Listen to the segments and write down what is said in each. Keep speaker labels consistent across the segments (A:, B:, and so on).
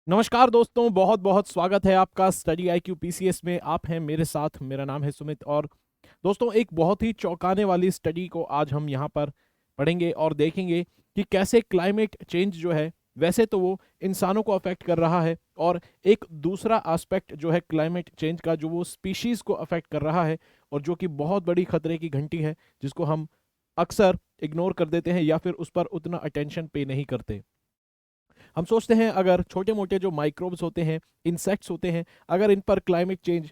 A: नमस्कार दोस्तों, बहुत बहुत स्वागत है आपका स्टडी IQ PCS में। आप हैं मेरे साथ, मेरा नाम है सुमित। और दोस्तों, एक बहुत ही चौंकाने वाली स्टडी को आज हम यहाँ पर पढ़ेंगे और देखेंगे कि कैसे क्लाइमेट चेंज जो है, वैसे तो वो इंसानों को अफेक्ट कर रहा है, और एक दूसरा एस्पेक्ट जो है क्लाइमेट चेंज का, जो वो स्पीशीज को अफेक्ट कर रहा है, और जो कि बहुत बड़ी खतरे की घंटी है, जिसको हम अक्सर इग्नोर कर देते हैं या फिर उस पर उतना अटेंशन पे नहीं करते। हम सोचते हैं अगर छोटे मोटे जो माइक्रोब्स होते हैं, इंसेक्ट्स होते हैं, अगर इन पर क्लाइमेट चेंज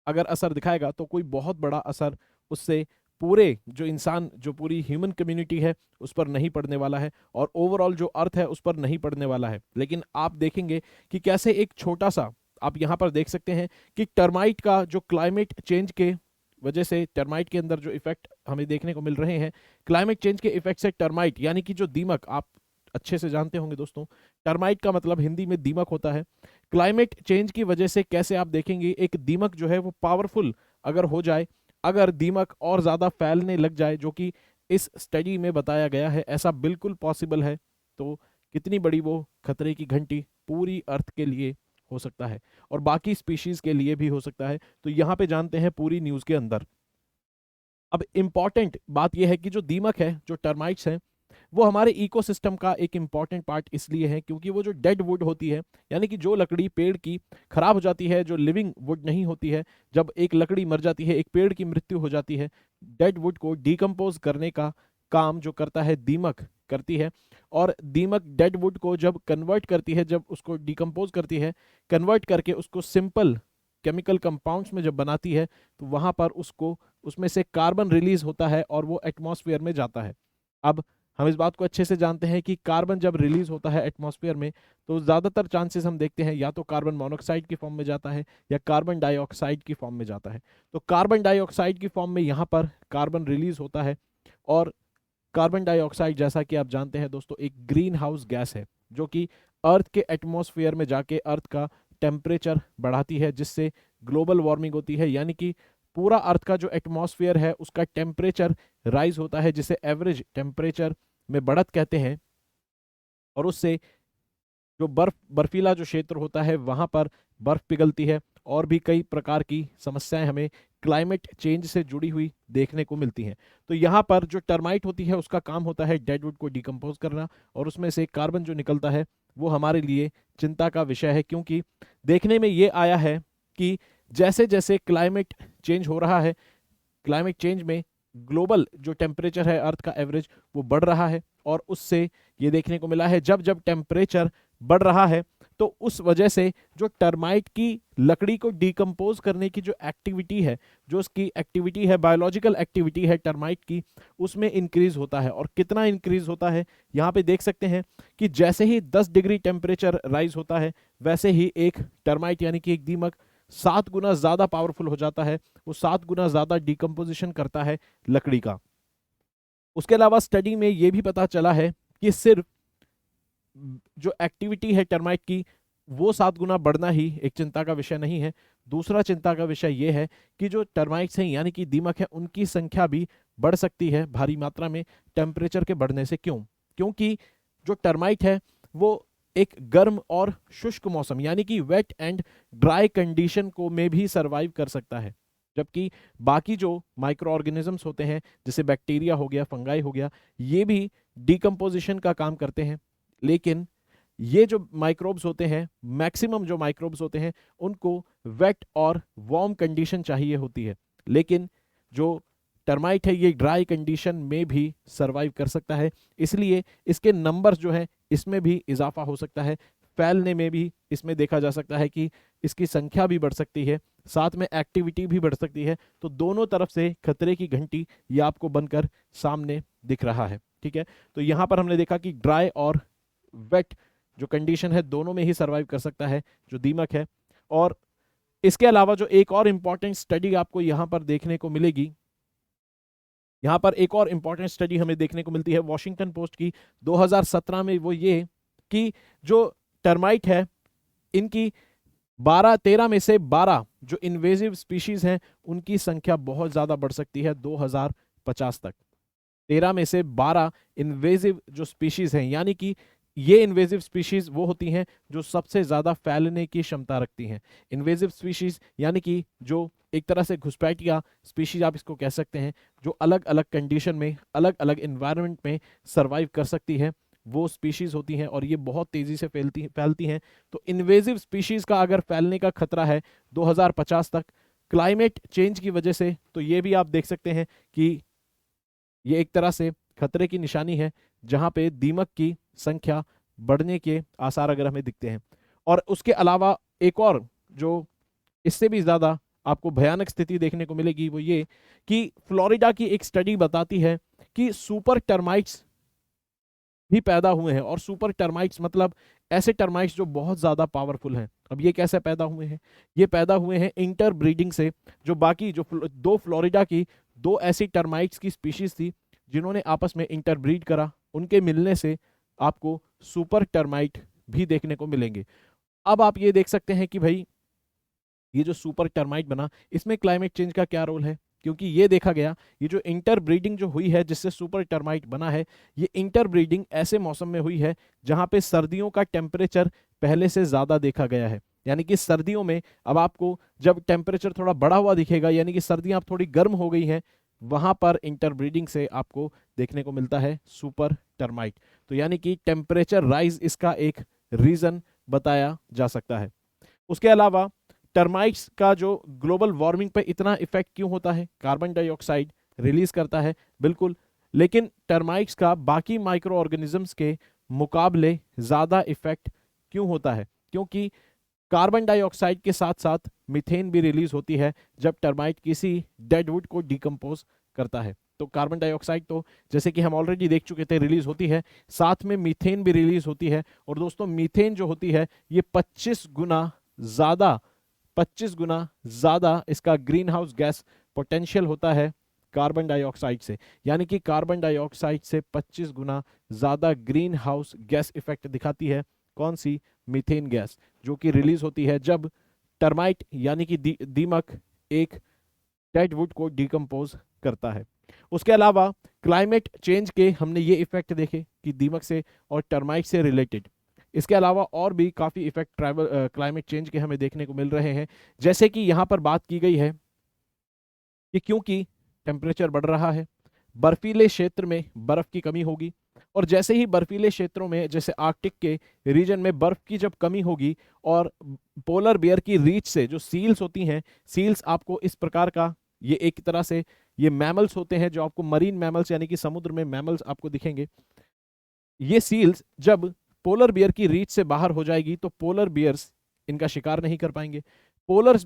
A: अगर असर दिखाएगा तो कोई बहुत बड़ा असर उससे पूरे जो इंसान, जो पूरी ह्यूमन कम्युनिटी है, उस पर नहीं पड़ने वाला है, और ओवरऑल जो अर्थ है उस पर नहीं पड़ने वाला है। लेकिन आप देखेंगे कि कैसे एक छोटा सा, आप यहाँ पर देख सकते हैं कि टर्माइट का जो क्लाइमेट चेंज के वजह से, टर्माइट के अंदर जो इफेक्ट हमें देखने को मिल रहे हैं, क्लाइमेट चेंज के इफेक्ट से टर्माइट यानी कि जो दीमक, आप अच्छे से जानते होंगे दोस्तों, टर्माइट का मतलब हिंदी में दीमक होता है। क्लाइमेट चेंज की वजह से कैसे आप देखेंगे एक दीमक जो है वो पावरफुल अगर हो जाए, अगर दीमक और ज़्यादा फैलने लग जाए, जो कि इस स्टडी में बताया गया है ऐसा बिल्कुल पॉसिबल है, तो कितनी बड़ी वो खतरे की घंटी पूरी अर्थ के लिए हो सकता है, और बाकी स्पीशीज के लिए भी हो सकता है। तो यहाँ पे जानते हैं पूरी न्यूज़ के अंदर। अब इम्पॉर्टेंट बात यह है कि जो दीमक है, जो टर्माइट्स हैं, वो हमारे इकोसिस्टम का एक इम्पॉर्टेंट पार्ट इसलिए है क्योंकि वो जो डेड वुड होती है, यानी कि जो लकड़ी पेड़ की खराब हो जाती है, जो लिविंग वुड नहीं होती है, जब एक लकड़ी मर जाती है, एक पेड़ की मृत्यु हो जाती है, डेड वुड को डिकम्पोज करने का काम जो करता है दीमक करती है। और दीमक डेड वुड को जब कन्वर्ट करती है, जब उसको डिकम्पोज करती है, कन्वर्ट करके उसको सिंपल केमिकल कंपाउंड्स में जब बनाती है, तो वहां पर उसको, उसमें से कार्बन रिलीज होता है और वो एटमॉस्फेयर में जाता है। अब हम इस बात को अच्छे से जानते हैं कि कार्बन जब रिलीज होता है एटमॉस्फेयर में, तो ज़्यादातर चांसेस हम देखते हैं या तो कार्बन मोनोऑक्साइड की फॉर्म में जाता है या कार्बन डाइऑक्साइड की फॉर्म में जाता है। तो कार्बन डाइऑक्साइड की फॉर्म में यहाँ पर कार्बन रिलीज होता है। और कार्बन डाइऑक्साइड, जैसा कि आप जानते हैं दोस्तों, एक ग्रीन हाउस गैस है जो कि अर्थ के एटमॉस्फेयर में जाके अर्थ का टेम्परेचर बढ़ाती है, जिससे ग्लोबल वार्मिंग होती है, यानी कि पूरा अर्थ का जो एटमॉस्फेयर है उसका टेम्परेचर राइज होता है, जिसे एवरेज टेम्परेचर में बढ़त कहते हैं। और उससे जो बर्फीला जो क्षेत्र होता है वहां पर बर्फ पिघलती है, और भी कई प्रकार की समस्याएं हमें क्लाइमेट चेंज से जुड़ी हुई देखने को मिलती हैं। तो यहाँ पर जो टर्माइट होती है उसका काम होता है डेडवुड को डिकम्पोज करना, और उसमें से कार्बन जो निकलता है वो हमारे लिए चिंता का विषय है, क्योंकि देखने में ये आया है कि जैसे जैसे क्लाइमेट चेंज हो रहा है, क्लाइमेट चेंज में ग्लोबल जो टेम्परेचर है अर्थ का एवरेज, वो बढ़ रहा है। और उससे ये देखने को मिला है जब जब टेम्परेचर बढ़ रहा है, तो उस वजह से जो टर्माइट की लकड़ी को डिकम्पोज करने की जो एक्टिविटी है, जो उसकी एक्टिविटी है, बायोलॉजिकल एक्टिविटी है टर्माइट की, उसमें इंक्रीज होता है। और कितना इंक्रीज होता है, यहाँ पे देख सकते हैं कि जैसे ही 10 डिग्री टेम्परेचर राइज होता है, वैसे ही एक टर्माइट यानी कि एक दीमक 7 गुना ज्यादा पावरफुल हो जाता है, वो 7 गुना ज्यादा डिकम्पोजिशन करता है लकड़ी का। उसके अलावा स्टडी में ये भी पता चला है कि सिर्फ जो एक्टिविटी है टर्माइट की, वो 7 गुना बढ़ना ही एक चिंता का विषय नहीं है। दूसरा चिंता का विषय ये है कि जो टर्माइट्स हैं यानी कि दीमक है, उनकी संख्या भी बढ़ सकती है भारी मात्रा में टेम्परेचर के बढ़ने से। क्यों? क्योंकि जो टर्माइट है वो एक गर्म और शुष्क मौसम यानी कि वेट एंड ड्राई कंडीशन को में भी सरवाइव कर सकता है, जबकि बाकी जो माइक्रो ऑर्गेनिजम्स होते हैं, जैसे बैक्टीरिया हो गया, फंगाई हो गया, ये भी डिकम्पोजिशन का काम करते हैं। लेकिन ये जो माइक्रोब्स होते हैं, मैक्सिमम जो माइक्रोब्स होते हैं, उनको वेट और वार्म कंडीशन चाहिए होती है। लेकिन जो टर्माइट है ये ड्राई कंडीशन में भी सरवाइव कर सकता है, इसलिए इसके नंबर जो है इसमें भी इजाफा हो सकता है, फैलने में भी इसमें देखा जा सकता है कि इसकी संख्या भी बढ़ सकती है, साथ में एक्टिविटी भी बढ़ सकती है। तो दोनों तरफ से खतरे की घंटी ये आपको बनकर सामने दिख रहा है। ठीक है, तो यहाँ पर हमने देखा कि ड्राई और वेट जो कंडीशन है दोनों में ही सरवाइव कर सकता है जो दीमक है। और इसके अलावा जो एक और इंपॉर्टेंट स्टडी आपको यहाँ पर देखने को मिलेगी, यहाँ पर एक और इंपॉर्टेंट स्टडी हमें देखने को मिलती है वॉशिंगटन पोस्ट की 2017 में, वो ये कि जो टर्माइट है इनकी 13 में से 12 जो इन्वेजिव स्पीशीज हैं उनकी संख्या बहुत ज्यादा बढ़ सकती है 2050 तक। 13 में से 12 इन्वेजिव जो स्पीशीज हैं, यानी कि ये इन्वेजिव स्पीशीज वो होती हैं जो सबसे ज्यादा फैलने की क्षमता रखती हैं। इन्वेजिव स्पीशीज यानी कि जो एक तरह से घुसपैठिया स्पीशीज आप इसको कह सकते हैं, जो अलग अलग कंडीशन में अलग अलग इन्वायरमेंट में सरवाइव कर सकती है, वो स्पीशीज होती हैं और ये बहुत तेजी से फैलती हैं। तो इन्वेजिव स्पीशीज का अगर फैलने का खतरा है 2050 तक क्लाइमेट चेंज की वजह से, तो ये भी आप देख सकते हैं कि ये एक तरह से खतरे की निशानी है, जहां पे दीमक की संख्या बढ़ने के आसार अगर हमें दिखते हैं। और उसके अलावा एक और जो इससे भी ज्यादा आपको भयानक स्थिति देखने को मिलेगी वो ये कि फ्लोरिडा की एक स्टडी बताती है कि सुपर टर्माइट्स भी पैदा हुए हैं। और सुपर टर्माइट्स मतलब ऐसे टर्माइट्स जो बहुत ज्यादा पावरफुल हैं। अब ये कैसे पैदा हुए हैं? ये पैदा हुए हैं इंटर ब्रीडिंग से। जो बाकी जो दो फ्लोरिडा की दो ऐसी टर्माइट्स की स्पीशीज थी जिन्होंने आपस में इंटरब्रीड करा, उनके मिलने से आपको सुपर टर्माइट भी देखने को मिलेंगे। अब आप ये देख सकते हैं कि भाई ये जो सुपर टर्माइट बना, इसमें क्लाइमेट चेंज का क्या रोल है? क्योंकि ये देखा गया, ये जो इंटर ब्रीडिंग जो हुई है जिससे सुपर टर्माइट बना है, ये इंटर ब्रीडिंग ऐसे मौसम में हुई है जहां पे सर्दियों का टेम्परेचर पहले से ज्यादा देखा गया है। यानी कि सर्दियों में अब आपको जब टेम्परेचर थोड़ा बढ़ा हुआ दिखेगा, यानी कि सर्दियां अब थोड़ी गर्म हो गई हैं, वहां पर इंटर ब्रीडिंग से आपको देखने को मिलता है सुपर टर्माइट। तो यानी कि टेम्परेचर राइज इसका एक रीजन बताया जा सकता है। उसके अलावा टर्माइट्स का जो ग्लोबल वार्मिंग पे इतना इफेक्ट क्यों होता है? कार्बन डाइऑक्साइड रिलीज करता है, बिल्कुल, लेकिन टर्माइट्स का बाकी माइक्रो ऑर्गेनिजम्स के मुकाबले ज्यादा इफेक्ट क्यों होता है? क्योंकि कार्बन डाइऑक्साइड के साथ साथ मीथेन भी रिलीज होती है जब टर्माइट किसी डेड वुड को डिकम्पोज करता है। तो कार्बन डाइऑक्साइड तो जैसे कि हम ऑलरेडी देख चुके थे रिलीज होती है, साथ में मीथेन भी रिलीज होती है। और दोस्तों मीथेन जो होती है ये 25 गुना ज्यादा इसका ग्रीन हाउस गैस पोटेंशियल होता है कार्बन डाइऑक्साइड से। यानी कि कार्बन डाइऑक्साइड से 25 गुना ज्यादा ग्रीन हाउस गैस इफेक्ट दिखाती है कौन सी? मीथेन गैस, जो कि रिलीज होती है जब टर्माइट यानी कि दीमक एक डेड वुड को डिकम्पोज करता है। उसके अलावा क्लाइमेट चेंज के हमने ये इफेक्ट देखे कि दीमक से और टर्माइट से रिलेटेड। इसके अलावा और भी काफ़ी इफेक्ट क्लाइमेट चेंज के हमें देखने को मिल रहे हैं। जैसे कि यहाँ पर बात की गई है कि क्योंकि टेम्परेचर बढ़ रहा है, बर्फीले क्षेत्र में बर्फ की कमी होगी। और जैसे ही बर्फीले क्षेत्रों में, जैसे आर्कटिक के रीजन में बर्फ की जब कमी होगी और पोलर बियर की रीच से जो सील्स होती हैं, सील्स आपको इस प्रकार का, ये एक तरह से ये मैमल्स होते हैं जो आपको मरीन मैमल्स यानी कि समुद्र में मैमल्स आपको दिखेंगे। ये सील्स जब पोलर बियर की रीच से बाहर हो जाएगी तो पोलर बियर्स इनका शिकार नहीं कर पाएंगे। पोलर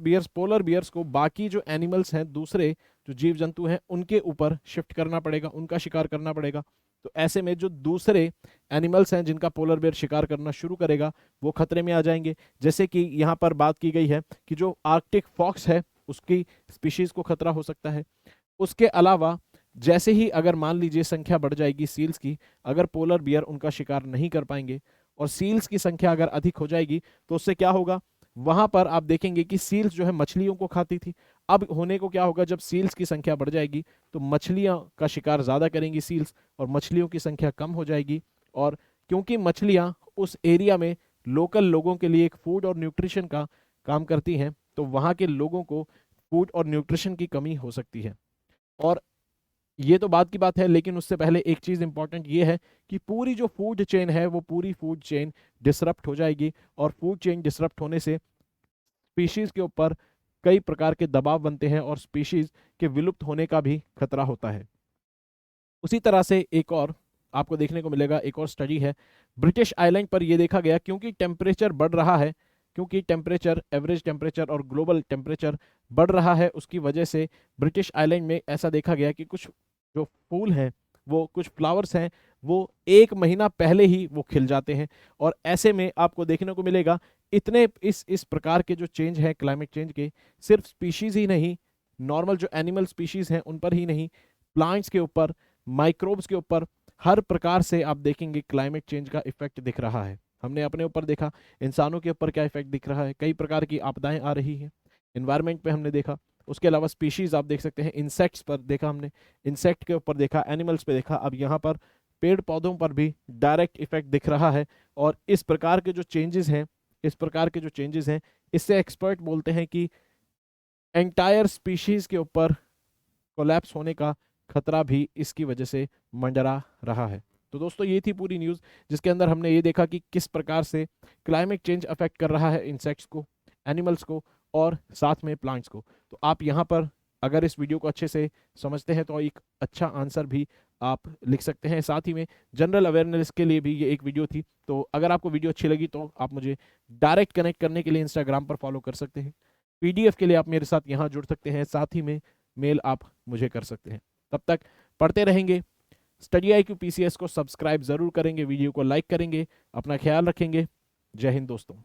A: बियर्स को बाकी जो एनिमल्स हैं, दूसरे जो जीव जंतु हैं, उनके ऊपर शिफ्ट करना पड़ेगा, उनका शिकार करना पड़ेगा। तो ऐसे में जो दूसरे एनिमल्स हैं जिनका पोलर बियर शिकार करना शुरू करेगा वो खतरे में आ जाएंगे। जैसे कि यहाँ पर बात की गई है कि जो आर्कटिक फॉक्स है उसकी स्पीशीज को खतरा हो सकता है। उसके अलावा जैसे ही अगर मान लीजिए संख्या बढ़ जाएगी सील्स की, अगर पोलर बियर उनका शिकार नहीं कर पाएंगे और सील्स की संख्या अगर अधिक हो जाएगी तो उससे क्या होगा? वहां पर आप देखेंगे कि सील्स जो है मछलियों को खाती थी, अब होने को क्या होगा? जब सील्स की संख्या बढ़ जाएगी तो मछलियां का शिकार ज्यादा करेंगी सील्स और मछलियों की संख्या कम हो जाएगी। और क्योंकि मछलियां उस एरिया में लोकल लोगों के लिए एक फूड और न्यूट्रिशन का काम करती हैं, तो वहां के लोगों को फूड और न्यूट्रिशन की कमी हो सकती है। और ये तो बात की बात है, लेकिन उससे पहले एक चीज इंपॉर्टेंट ये है कि पूरी जो फूड चेन है वो पूरी फूड चेन डिसरप्ट हो जाएगी। और फूड चेन डिसरप्ट होने से स्पीशीज के ऊपर कई प्रकार के दबाव बनते हैं और स्पीशीज के विलुप्त होने का भी खतरा होता है। उसी तरह से एक और आपको देखने को मिलेगा, एक और स्टडी है ब्रिटिश आइलैंड पर। यह देखा गया क्योंकि टेम्परेचर बढ़ रहा है, क्योंकि टेम्परेचर, एवरेज टेम्परेचर और ग्लोबल टेम्परेचर बढ़ रहा है, उसकी वजह से ब्रिटिश आइलैंड में ऐसा देखा गया कि कुछ जो फूल हैं, वो कुछ फ्लावर्स हैं, वो 1 महीना पहले ही वो खिल जाते हैं। और ऐसे में आपको देखने को मिलेगा इतने इस प्रकार के जो चेंज है क्लाइमेट चेंज के, सिर्फ स्पीशीज ही नहीं, नॉर्मल जो एनिमल स्पीशीज हैं उन पर ही नहीं, प्लांट्स के ऊपर, माइक्रोब्स के ऊपर, हर प्रकार से आप देखेंगे क्लाइमेट चेंज का इफेक्ट दिख रहा है। हमने अपने ऊपर देखा, इंसानों के ऊपर क्या इफेक्ट दिख रहा है, कई प्रकार की आपदाएं आ रही हैं इन्वायरमेंट पे हमने देखा। उसके अलावा स्पीशीज आप देख सकते हैं, इंसेक्ट्स पर देखा हमने, इंसेक्ट के ऊपर देखा, एनिमल्स पे देखा, अब यहाँ पर पेड़ पौधों पर भी डायरेक्ट इफेक्ट दिख रहा है। और इस प्रकार के जो चेंजेस हैं इससे एक्सपर्ट बोलते हैं कि एंटायर स्पीशीज के ऊपर कोलैप्स होने का खतरा भी इसकी वजह से मंडरा रहा है। तो दोस्तों ये थी पूरी न्यूज़, जिसके अंदर हमने ये देखा कि किस प्रकार से क्लाइमेट चेंज अफेक्ट कर रहा है इंसेक्ट्स को, एनिमल्स को और साथ में प्लांट्स को। तो आप यहाँ पर अगर इस वीडियो को अच्छे से समझते हैं तो एक अच्छा आंसर भी आप लिख सकते हैं। साथ ही में जनरल अवेयरनेस के लिए भी ये एक वीडियो थी। तो अगर आपको वीडियो अच्छी लगी तो आप मुझे डायरेक्ट कनेक्ट करने के लिए इंस्टाग्राम पर फॉलो कर सकते हैं। पीडीएफ के लिए आप मेरे साथ यहाँ जुड़ सकते हैं, साथ ही में मेल आप मुझे कर सकते हैं। तब तक पढ़ते रहेंगे। स्टडी IQ PCS को सब्सक्राइब जरूर करेंगे, वीडियो को लाइक करेंगे, अपना ख्याल रखेंगे। जय हिंद दोस्तों।